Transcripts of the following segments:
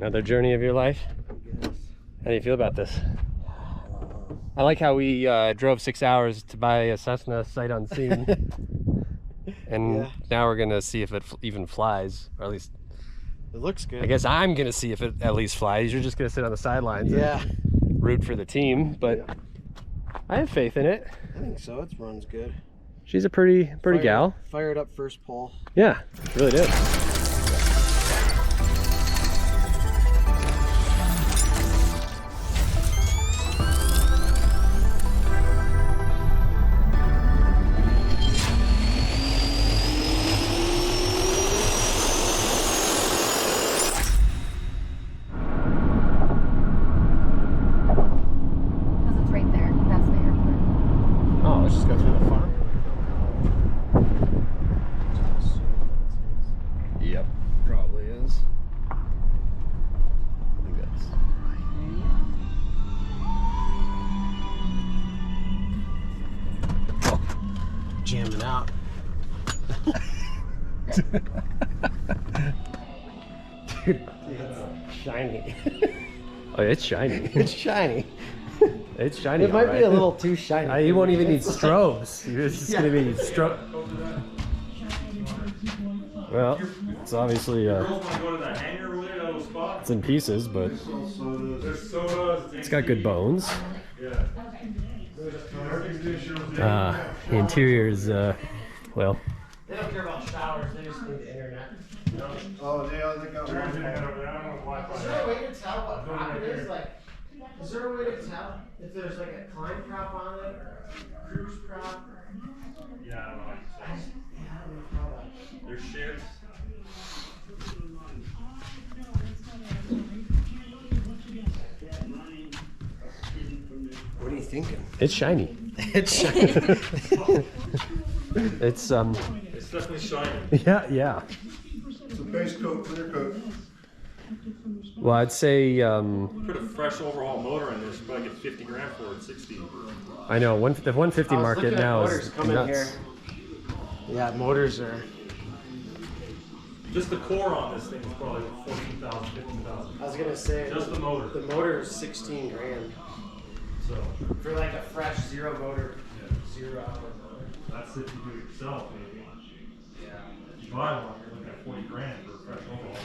Another journey of your life? Yes. How do you feel about this? I like how we drove 6 hours to buy a Cessna sight unseen. And now we're gonna see if it even flies, or at least it looks good. I guess I'm gonna see if it at least flies. You're just gonna sit on the sidelines and root for the team, but I have faith in it. I think so. It runs good. She's a pretty gal. Fired up first pull. Yeah, it really did. Yep, probably is. I think that's jamming out. Dude, it's shiny. Oh, it's shiny. It's shiny. It's shiny. It might be a little too shiny. You won't even need strobes. It's just gonna be strobe. Well, it's obviously it's in pieces, but it's got good bones. The interior is well. They don't care about showers, they just need the internet. Oh, they got one. Is there a way to tell what prop it is? Like, is there a way to tell if there's like a climb prop on it or a cruise prop? Yeah, I don't know. They're ships. What are you thinking? It's shiny. It's shiny. It's It's definitely shiny. yeah. It's a base coat, clear coat. Well, I'd say Put a fresh overhaul motor in this, you probably get 50 grand for it, 60. I know the 150 market now is nuts. Yeah, motors are. Just the core on this thing is probably 14,000, 15,000. I was gonna say. Just the motor. The motor is 16 grand. So For like a fresh zero motor, 0 hour motor. that's if you do it yourself, maybe. Yeah. If you buy one, you're looking at 40 grand for a fresh overhaul.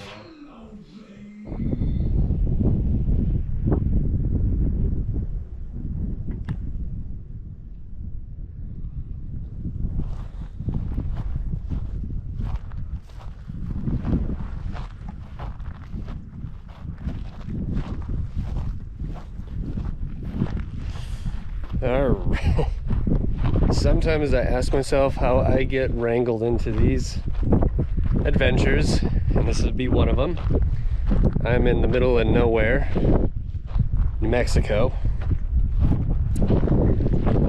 Alright. Sometimes I ask myself how I get wrangled into these adventures, and this would be one of them. I'm in the middle of nowhere, New Mexico.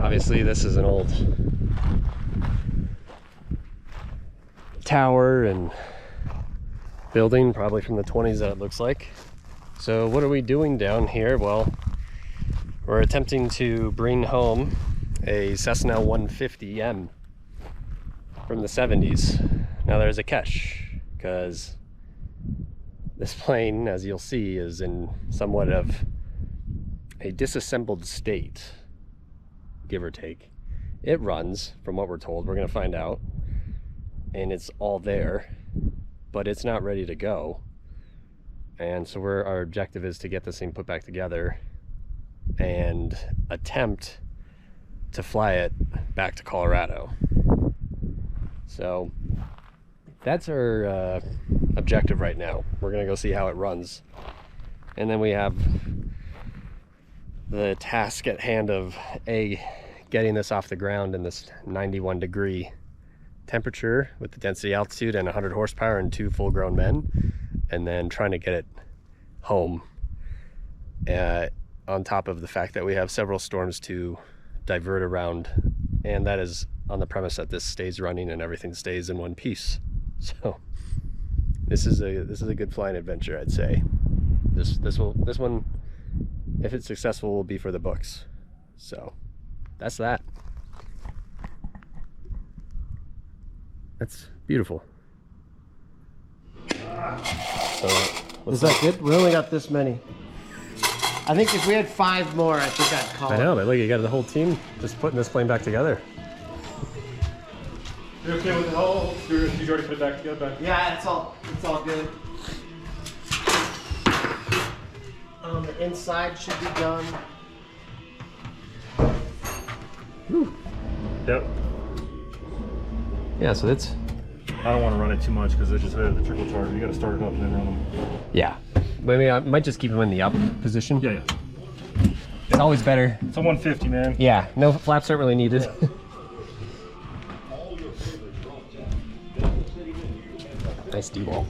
Obviously, this is an old tower and building, probably from the 20s that it looks like. So what are we doing down here? Well, we're attempting to bring home a Cessna 150M from the 70s. Now there's a catch, because this plane, as you'll see, is in somewhat of a disassembled state, give or take. It runs, from what we're told, we're gonna find out, and it's all there, but it's not ready to go. And so our objective is to get this thing put back together and attempt to fly it back to Colorado. So that's our objective right now. We're gonna go see how it runs, and then we have the task at hand of getting this off the ground in this 91 degree temperature with the density altitude and 100 horsepower and 2 full-grown men, and then trying to get it home, on top of the fact that we have several storms to divert around, and that is on the premise that this stays running and everything stays in one piece. So this is a good flying adventure, I'd say. This one, if it's successful, will be for the books. So that's that. That's beautiful. So Is that good? We only got this many. I think if we had 5 more, I think I'd call I know, but look, you got the whole team just putting this plane back together. You okay with the whole? Did you already put it back together? Yeah, it's all good. The inside should be done. Yep. Yeah, so that's... I don't want to run it too much because it's just the trickle charge. You got to start it up and then run them. Yeah. But I mean, I might just keep them in the up position. Yeah. It's always better. It's a 150, man. Yeah, no flaps aren't really needed. Nice D-wall.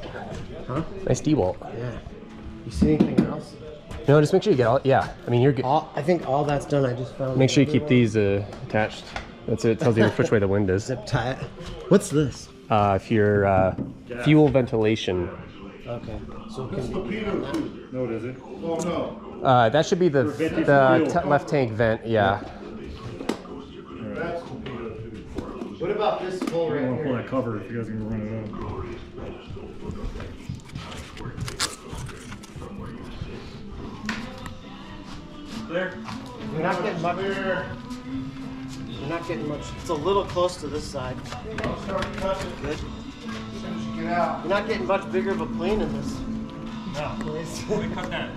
Huh? Nice D-wall. Yeah. You see anything else? No, just make sure you get all... Yeah, I mean, you're good. I think all that's done. I just found. Make sure you keep these attached. That's it. It tells you which way the wind is. Zip tie it. What's this? If your fuel ventilation. Okay. So it can be. No, it isn't. Oh, no. That should be the left tank vent. Yeah. That's torpedo too. What about this hole I right don't want to pull here? that cover if you guys are going to run it up. There. We're not getting much. We're not getting much. It's a little close to this side. Start cutting Good. as soon as you get out. We're not getting much bigger of a plane in this No. place. We cut that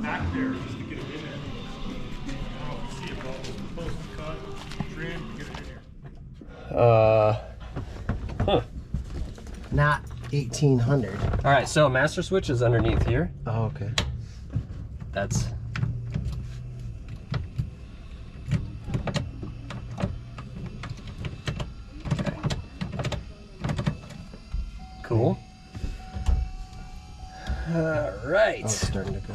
back there just to get it in there. I don't know if you see it, but it's supposed to cut, trim, get it in here. Huh. Not 1800. All right, so master switch is underneath here. Oh, okay. That's... Okay. Cool. All right. Oh, it's starting to go.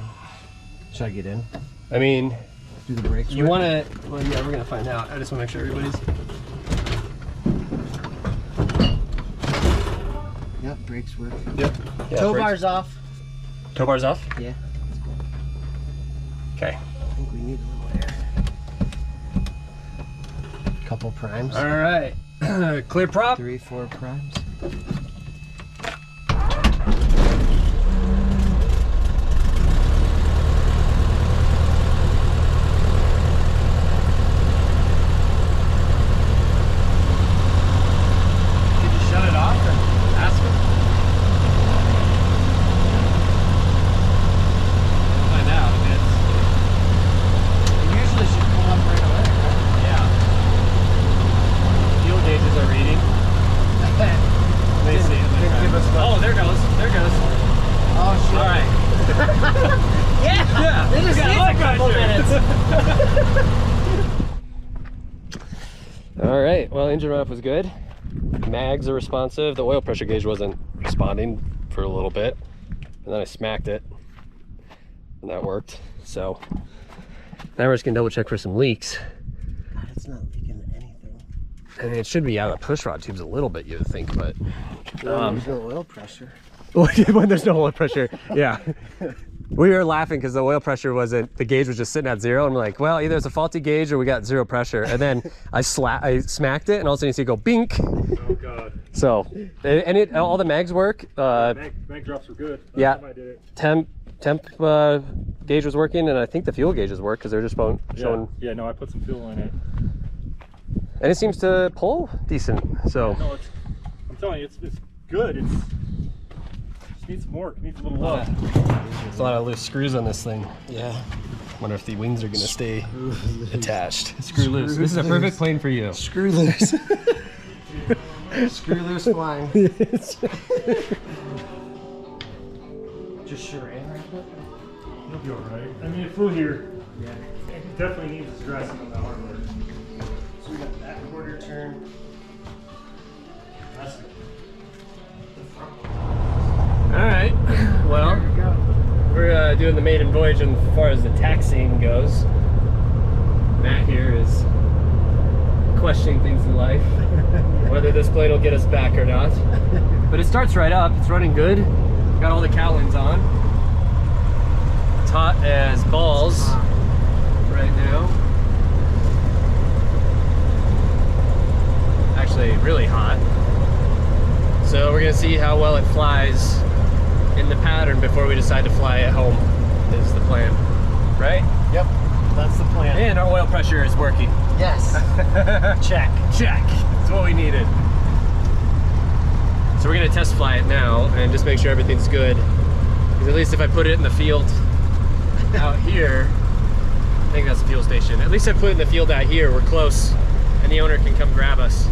Should I get in? I mean, Do the brakes? you work? want to... Well, yeah, we're going to find out. I just want to make sure everybody's... Yep, brakes work. Yep. Yeah, Tow brakes. bars off. Tow bars off? Yeah. Okay. I think we need a little air. Couple primes. All right. Clear prop. 3-4 primes. Did you shut it off or ask him? Find out if it's... It usually should come up right away, right? Yeah. Fuel gauges are reading. Let me see. Didn't give us much. Oh, there goes. There goes. Oh, shit. All right. Yeah. It just We got needs oil a couple pressure. minutes. All right. Well, engine run up was good. Mags are responsive. The oil pressure gauge wasn't responding for a little bit, and then I smacked it, and that worked. So now we're just gonna double check for some leaks. God, it's not leaking anything. And it should be out of the push rod tubes a little bit, you would think, but There's no oil pressure. when there's no oil pressure, yeah. We were laughing because the oil pressure wasn't, the gauge was just sitting at 0. I'm like, well, either it's a faulty gauge or we got 0 pressure. And then I smacked it, and all of a sudden you see it go bink. Oh, God. So, and all the mags work. Mag drops were good. Last Yeah. time I did it. Temp gauge was working, and I think the fuel gauges work because they're just showing. Yeah, no, I put some fuel in it. And it seems to pull decent. So, No, I'm telling you, it's good. It just needs some work. It needs a little love. there's a lot of loose screws on this thing. Yeah. Wonder if the wings are gonna stay attached. Screw loose. This is a perfect plane for you. Screw loose. Screw loose flying. Just sure in right quick. You'll be all right. I mean, it flew here. Yeah. It definitely needs its dressing on the hardware. So we got that quarter turn. That's it. All right. Well, There we go. we're doing the maiden voyage, and as far as the taxiing goes, Matt here is questioning things in life, whether this plane will get us back or not. But it starts right up. It's running good. Got all the cowlings on. It's hot as balls right now. Actually, really hot. So we're gonna see how well it flies in the pattern before we decide to fly it home is the plan, right? Yep, that's the plan. And our oil pressure is working. Yes. Check. Check. That's what we needed. So we're gonna test fly it now and just make sure everything's good. Because at least if I put it in the field out here, I think that's the fuel station. At least I put it in the field out here, we're close, and the owner can come grab us.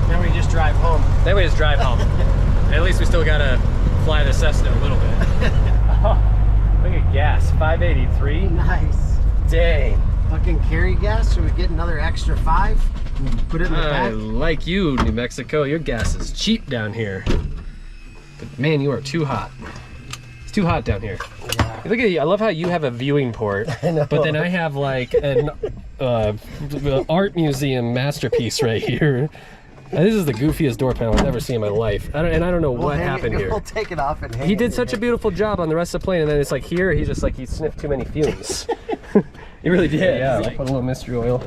Then we just drive home. Then we just drive home. At least we still gotta fly the Cessna a little bit. Oh, look at gas, 583. Nice. Dang. Fucking carry gas, so we get another extra 5. Put it in the I back. like you, New Mexico. Your gas is cheap down here. But man, you are too hot. It's too hot down here. Yeah. Look at you. I love how you have a viewing port, but then I have like an art museum masterpiece right here. This is the goofiest door panel I've ever seen in my life. I don't know what happened here. We'll take it off and hang He it did in such a here. beautiful job on the rest of the plane, and then it's like here, he's just like, he sniffed too many fumes. He really did. Yeah, I'll put a little mystery oil.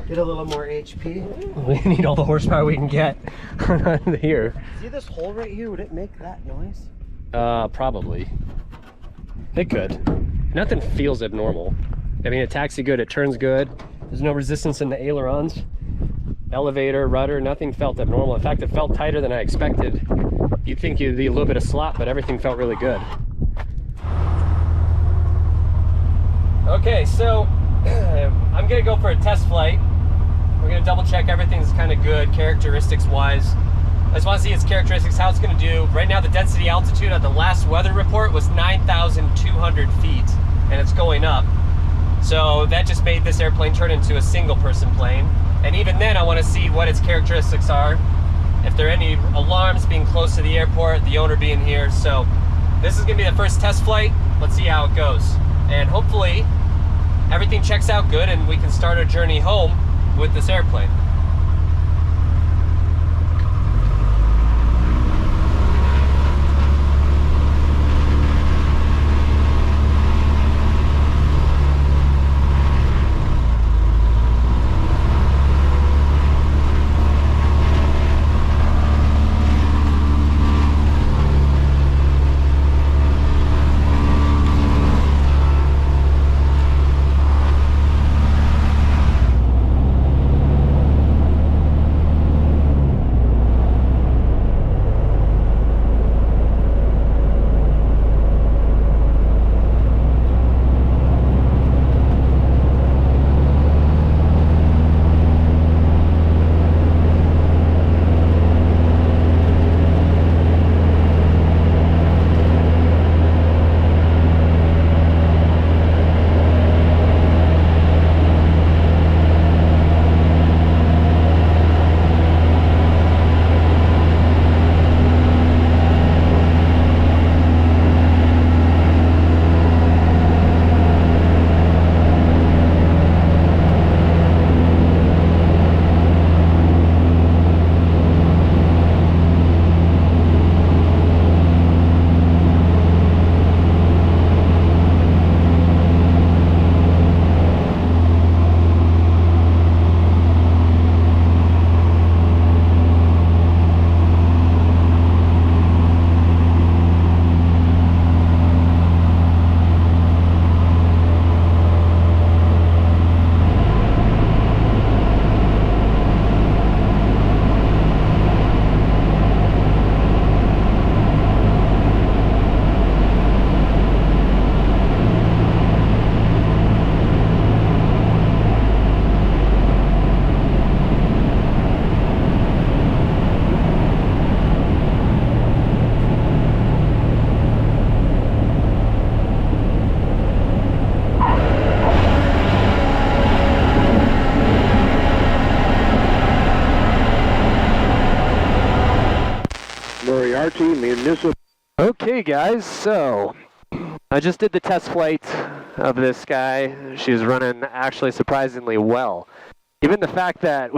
Get a little more HP. We need all the horsepower we can get here. See this hole right here? Would it make that noise? Probably. It could. Nothing feels abnormal. I mean, it taxi good, it turns good. There's no resistance in the ailerons. Elevator, rudder, nothing felt abnormal. In fact, it felt tighter than I expected. You'd think you'd be a little bit of slop, but everything felt really good. Okay, so I'm gonna go for a test flight. We're gonna double check everything's kind of good, characteristics wise. I just want to see its characteristics, how it's gonna do. Right now, the density altitude at the last weather report was 9,200 feet, and it's going up. So that just made this airplane turn into a single person plane. And even then, I want to see what its characteristics are. If there are any alarms being close to the airport, the owner being here. So this is gonna be the first test flight. Let's see how it goes. And hopefully everything checks out good and we can start our journey home with this airplane. Municipal. Okay guys, so I just did the test flight of this guy. She was running actually surprisingly well. Given the fact that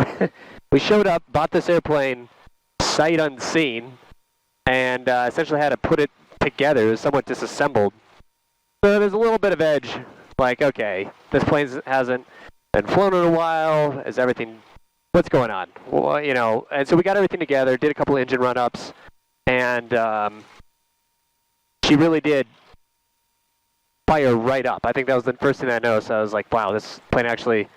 we showed up, bought this airplane sight unseen, and essentially had to put it together. It was somewhat disassembled. So there's a little bit of edge, like, okay, this plane hasn't been flown in a while. Is everything, what's going on? Well, you know, and so we got everything together, did a couple of engine run-ups, and she really did fire right up. I think that was the first thing I noticed. I was like, wow, this plane actually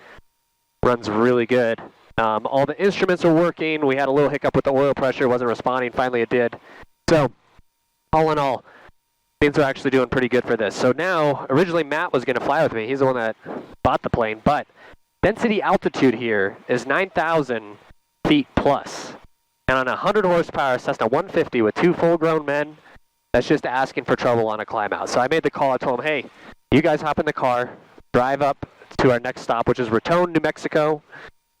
runs really good. All the instruments are working. We had a little hiccup with the oil pressure, wasn't responding. Finally it did. So all in all, things are actually doing pretty good for this. So now, originally Matt was going to fly with me. He's the one that bought the plane, but density altitude here is 9,000 feet plus. And on a 100 horsepower Cessna 150 with 2 full-grown men, that's just asking for trouble on a climb out. So I made the call. I told him, hey, you guys hop in the car, drive up to our next stop, which is Raton, New Mexico,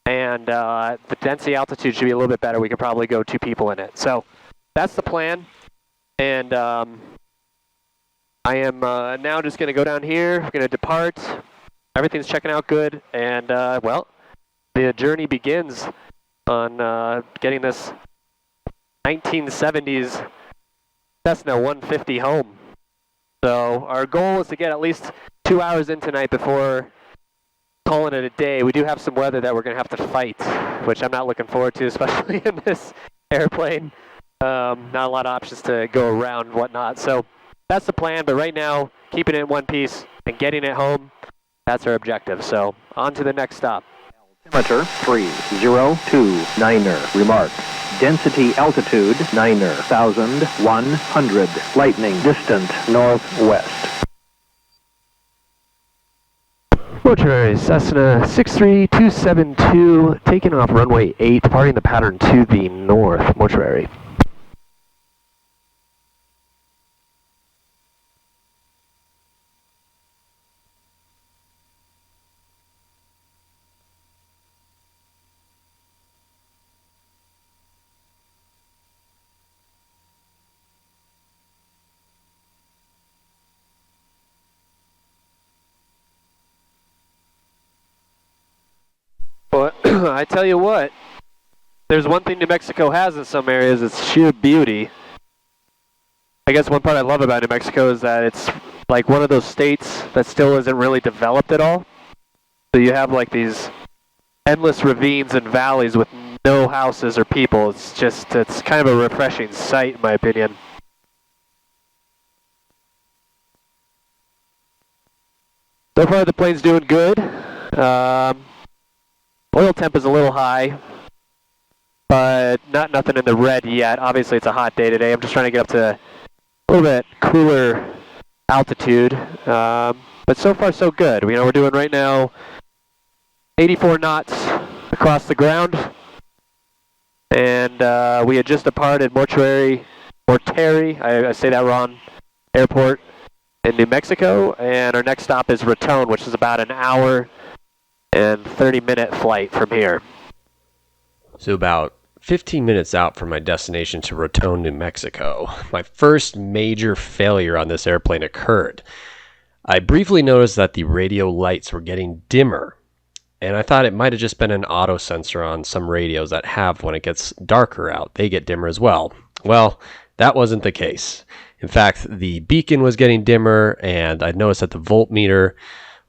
and the density altitude should be a little bit better. We could probably go 2 people in it. So that's the plan. And I am now just going to go down here. We're going to depart. Everything's checking out good. And, well, the journey begins on getting this 1970s Cessna 150 home. So our goal is to get at least 2 hours in tonight before calling it a day. We do have some weather that we're going to have to fight, which I'm not looking forward to, especially in this airplane. Not a lot of options to go around and whatnot. So that's the plan, but right now, keeping it in one piece and getting it home, that's our objective. So on to the next stop. Altimeter 3029er. Remark. Density altitude 9,100. Lightning distant northwest. Mortuary Cessna 63272, taking off runway 8, departing the pattern to the north. Mortuary. But I tell you what, there's one thing New Mexico has in some areas, it's sheer beauty. I guess one part I love about New Mexico is that it's like one of those states that still isn't really developed at all. So you have like these endless ravines and valleys with no houses or people. It's kind of a refreshing sight in my opinion. So far the plane's doing good. Oil temp is a little high, but nothing in the red yet. Obviously it's a hot day today. I'm just trying to get up to a little bit cooler altitude, but so far so good. You know, we're doing right now 84 knots across the ground, and we had just departed Mortuary, I say that wrong, airport in New Mexico, and our next stop is Raton, which is about an hour and 30-minute flight from here. So about 15 minutes out from my destination to Raton, New Mexico, my first major failure on this airplane occurred. I briefly noticed that the radio lights were getting dimmer, and I thought it might have just been an auto sensor on some radios that have, when it gets darker out, they get dimmer as well. Well, that wasn't the case. In fact, the beacon was getting dimmer, and I noticed that the voltmeter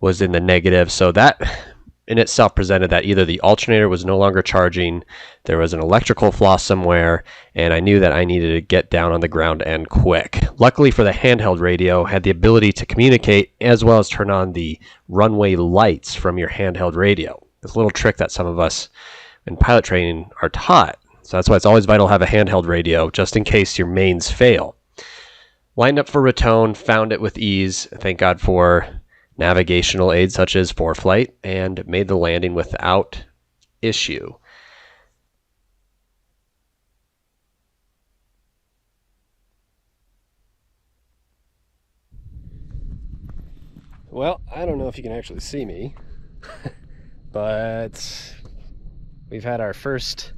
was in the negative, so that in itself presented that either the alternator was no longer charging, there was an electrical flaw somewhere, and I knew that I needed to get down on the ground and quick. Luckily for the handheld radio, had the ability to communicate as well as turn on the runway lights from your handheld radio. It's a little trick that some of us in pilot training are taught. So that's why it's always vital to have a handheld radio just in case your mains fail. Lined up for Raton, found it with ease. Thank God for navigational aids such as ForeFlight, and made the landing without issue. Well, I don't know if you can actually see me, but we've had our first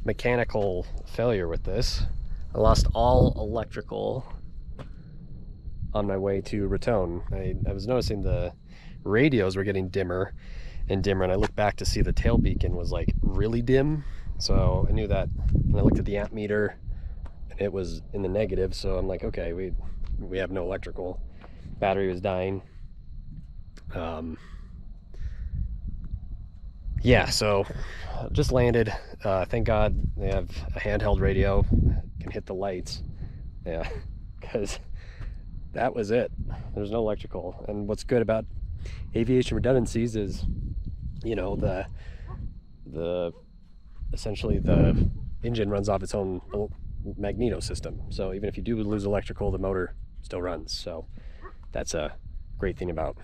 mechanical failure with this. I lost all electrical on my way to Raton. I was noticing the radios were getting dimmer and dimmer, and I looked back to see the tail beacon was like really dim. So I knew that, and I looked at the amp meter and it was in the negative. So I'm like, okay, we have no electrical. Battery was dying. yeah, so just landed. Thank God they have a handheld radio, can hit the lights. Yeah, because that was it. There's no electrical. And what's good about aviation redundancies is, you know, the essentially the engine runs off its own magneto system. So even if you do lose electrical, the motor still runs. So that's a great thing about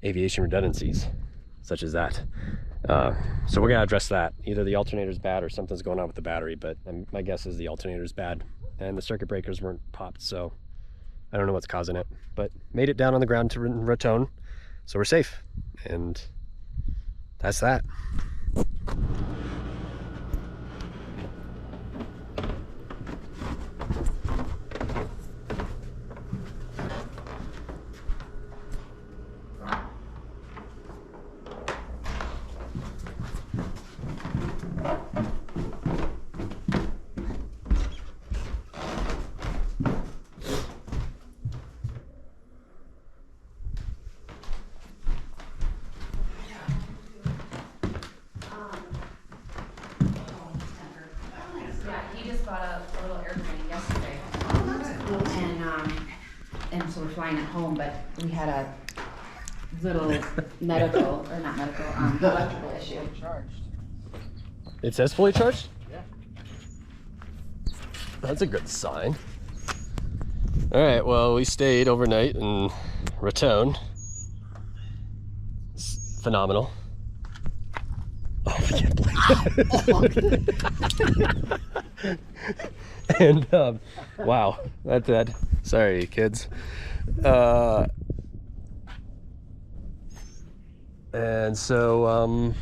aviation redundancies, such as that. So we're gonna address that. Either the alternator's bad or something's going on with the battery, but my guess is the alternator's bad and the circuit breakers weren't popped, so I don't know what's causing it, but made it down on the ground to Raton, so we're safe, and that's that. A little airplane yesterday, and so we're flying it home. But we had a little medical, or not medical, electrical issue. It says fully charged? Yeah. That's a good sign. All right, well, we stayed overnight in Raton. It's phenomenal. Oh, yeah. And wow, that's that. Sorry, kids. And so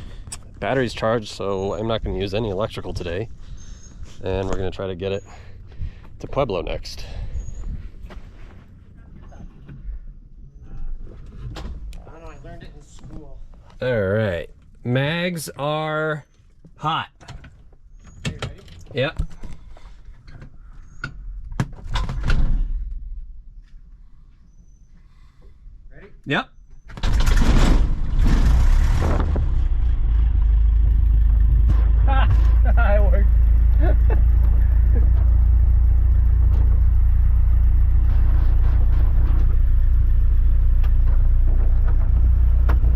battery's charged, so I'm not going to use any electrical today, and we're going to try to get it to Pueblo next. I don't know, I learned it in school. All right, mags are hot. Are you ready? Yep. Ready? Yep. It worked.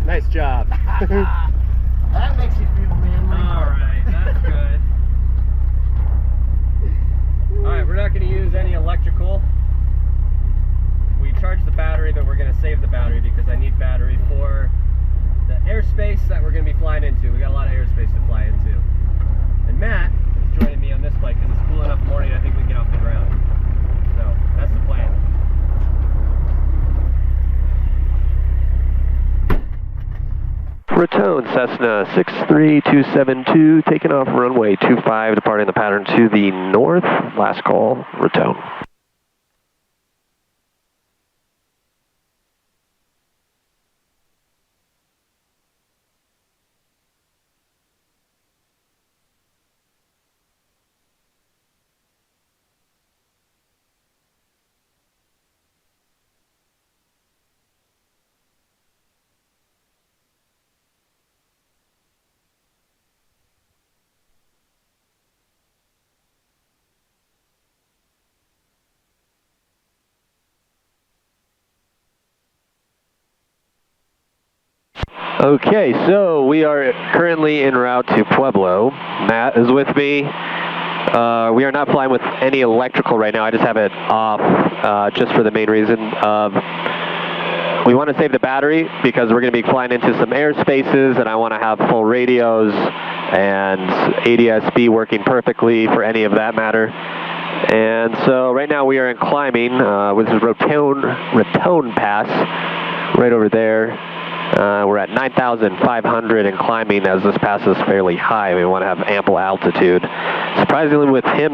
Nice job. That makes you feel manly. Alright, that's good. Alright, we're not going to use any electrical. We charged the battery, but we're going to save the battery because I need battery for the airspace that we're going to be flying into. We got a lot of airspace to fly into. And Matt is joining me on this flight because it's cool enough morning. I think we can get off the ground. So that's the plan. Raton Cessna 63272, taking off runway 25, departing the pattern to the north. Last call, Raton. Okay, so we are currently en route to Pueblo. Matt is with me. We are not flying with any electrical right now. I just have it off just for the main reason of we want to save the battery because we're going to be flying into some airspaces and I want to have full radios and ADS-B working perfectly for any of that matter. And so right now we are in climbing with the Raton Pass right over there. We're at 9,500 and climbing as this pass is fairly high. We want to have ample altitude. Surprisingly, with him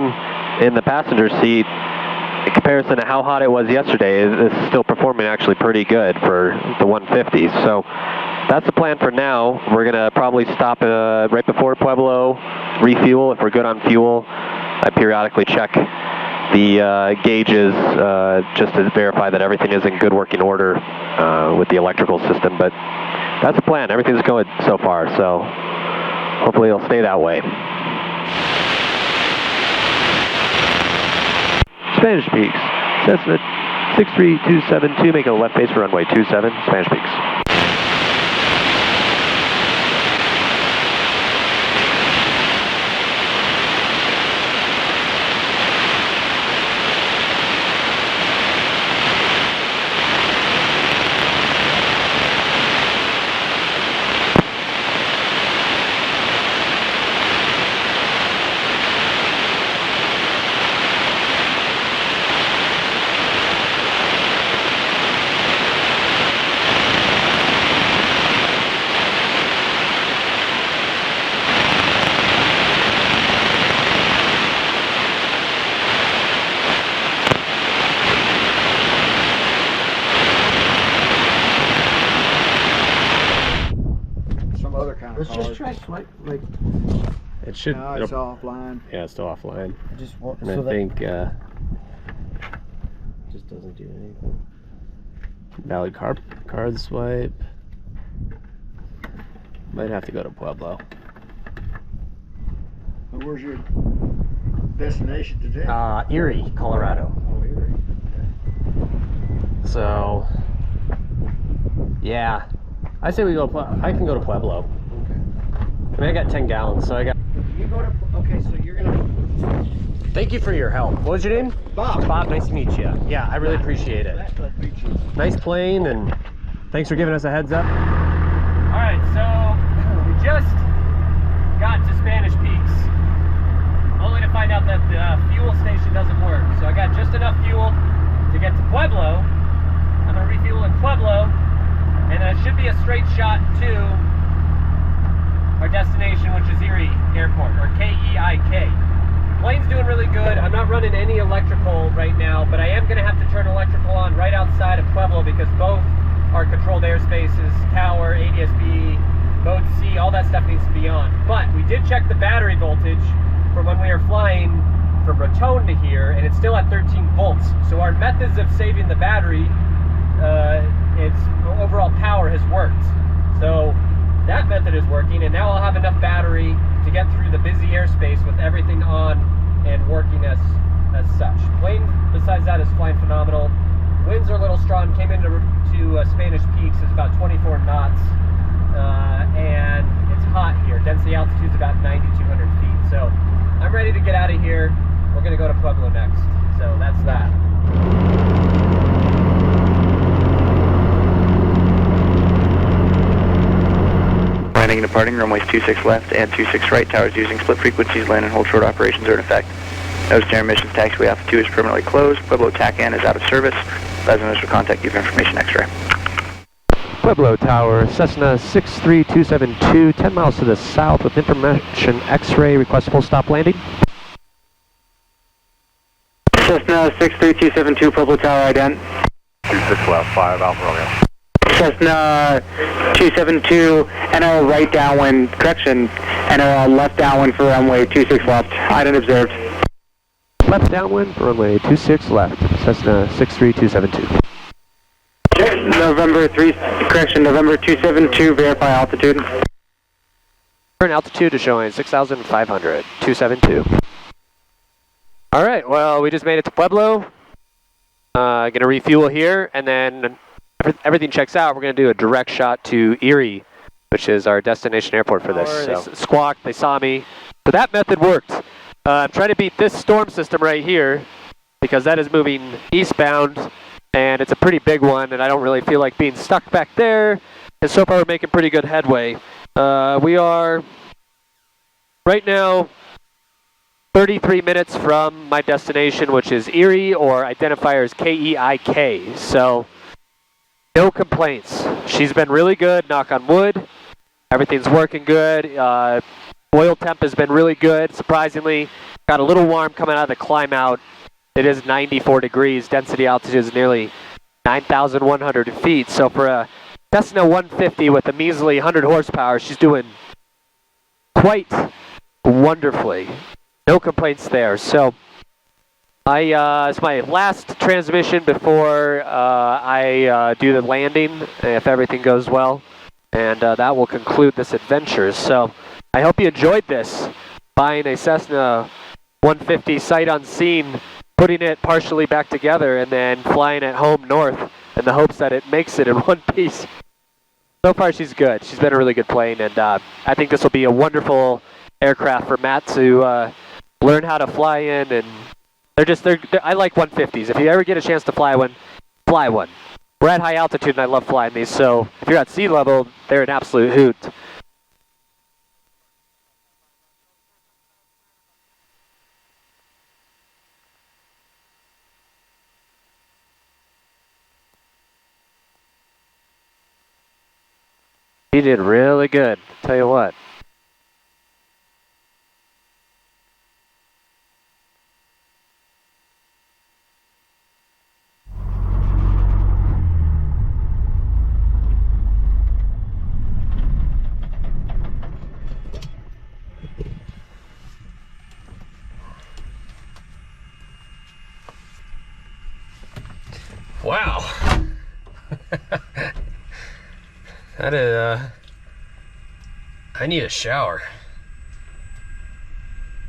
in the passenger seat, in comparison to how hot it was yesterday, this is still performing actually pretty good for the 150s. So that's the plan for now. We're going to probably stop right before Pueblo, refuel if we're good on fuel. I periodically check the gauges just to verify that everything is in good working order with the electrical system. But That's the plan. Everything's going so far, so hopefully it'll stay that way. Spanish Peaks. Cessna 63272, make a left face for runway 27, Spanish Peaks. Let's just try swipe, like, It should. no, it's offline. Yeah, it's still offline. Just want, And so I think just doesn't do anything. Valid card swipe. Might have to go to Pueblo. But where's your destination today? Erie, Colorado. Oh, Erie. So, yeah, I say we go. I can go to Pueblo. I mean, I got 10 gallons, so I got. you go to, okay, so you're gonna, Thank you for your help. What was your name? Bob. Bob, nice to meet you. Yeah, I really appreciate it. That beach is Nice plane, and thanks for giving us a heads up. All right, so we just got to Spanish Peaks, only to find out that the fuel station doesn't work. So I got just enough fuel to get to Pueblo. I'm gonna refuel in Pueblo, and then it should be a straight shot to our destination, which is Erie Airport, or K-E-I-K. Plane's doing really good. I'm not running any electrical right now, but I am going to have to turn electrical on right outside of Pueblo because both are controlled airspaces, tower, ADS-B, mode C, all that stuff needs to be on. But we did check the battery voltage for when we were flying from Raton to here, and it's still at 13 volts. So our methods of saving the battery, its overall power has worked. So that method is working, and now I'll have enough battery to get through the busy airspace with everything on and working as such. Plane, besides that, is flying phenomenal. Winds are a little strong. Came into Spanish Peaks, is about 24 knots, and it's hot here. Density altitude is about 9,200 feet. So I'm ready to get out of here. We're going to go to Pueblo next. So that's that. Landing and departing, runways 26 left and 26 right, towers using split frequencies, land and hold short operations are in effect. Notice to emissions taxiway Alpha 2 is permanently closed. Pueblo TACAN is out of service. Residents will contact you for information X-ray. Pueblo Tower, Cessna 63272, 10 miles to the south with information X-ray, request full stop landing. Cessna 63272, Pueblo Tower, ident. 26 left, 5 Alpha Romeo. Cessna 272, enter right downwind, correction, enter left downwind for runway 26 left, ident observed. Left downwind for runway 26 left, Cessna 63272. November 272, verify altitude. Current altitude is showing 6,500, 272. All right, well, we just made it to Pueblo. Gonna refuel here, and then everything checks out. We're gonna do a direct shot to Erie, which is our destination airport for this. So. They squawked, they saw me. So that method worked. I'm trying to beat this storm system right here because that is moving eastbound, and it's a pretty big one, and I don't really feel like being stuck back there. And so far we're making pretty good headway. We are right now 33 minutes from my destination, which is Erie, or identifiers K-E-I-K. So no complaints. She's been really good, knock on wood. Everything's working good. Oil temp has been really good, surprisingly. Got a little warm coming out of the climb out. It is 94 degrees. Density altitude is nearly 9,100 feet. So for a Cessna 150 with a measly 100 horsepower, she's doing quite wonderfully. No complaints there. So it's my last transmission before I do the landing, if everything goes well. And that will conclude this adventure. So I hope you enjoyed this, buying a Cessna 150 sight unseen, putting it partially back together, and then flying it home north in the hopes that it makes it in one piece. So far she's good. She's been a really good plane, and I think this will be a wonderful aircraft for Matt to learn how to fly in. And I like 150s. If you ever get a chance to fly one, fly one. We're at high altitude and I love flying these, so if you're at sea level, they're an absolute hoot. He did really good, tell you what. Wow. That is, I need a shower.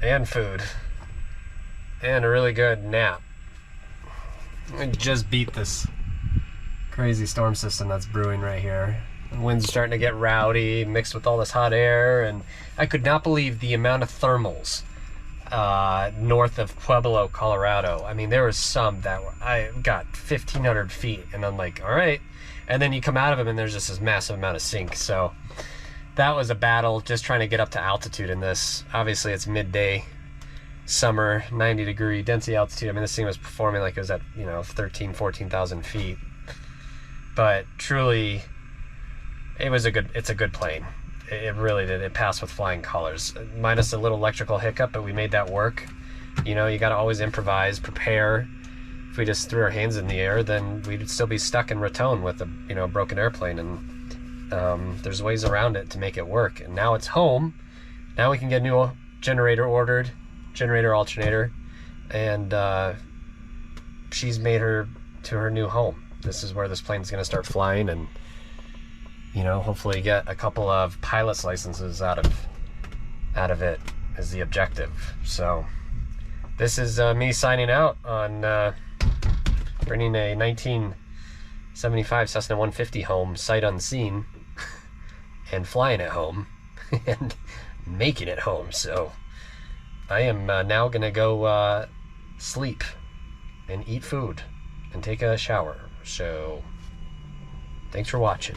And food. And a really good nap. I just beat this crazy storm system that's brewing right here. The wind's starting to get rowdy, mixed with all this hot air, and I could not believe the amount of thermals north of Pueblo, Colorado. I mean, there was some that I got 1,500 feet, and I'm like, all right. And then you come out of them, and there's just this massive amount of sink. So that was a battle, just trying to get up to altitude in this. Obviously, it's midday, summer, 90-degree density altitude. I mean, this thing was performing like it was at 13,000, 14,000 feet. But truly, it's a good plane. It really did. It passed with flying colors, minus a little electrical hiccup, but we made that work. You got to always improvise, prepare. If we just threw our hands in the air, then we'd still be stuck in Raton with a broken airplane. And there's ways around it to make it work. And now it's home. Now we can get a new generator ordered, generator alternator, and she's made her to her new home. This is where this plane's going to start flying, and hopefully get a couple of pilot's licenses out of it is the objective. So this is me signing out on bringing a 1975 Cessna 150 home, sight unseen, and flying it home, and making it home. So I am now gonna go sleep and eat food and take a shower. So thanks for watching.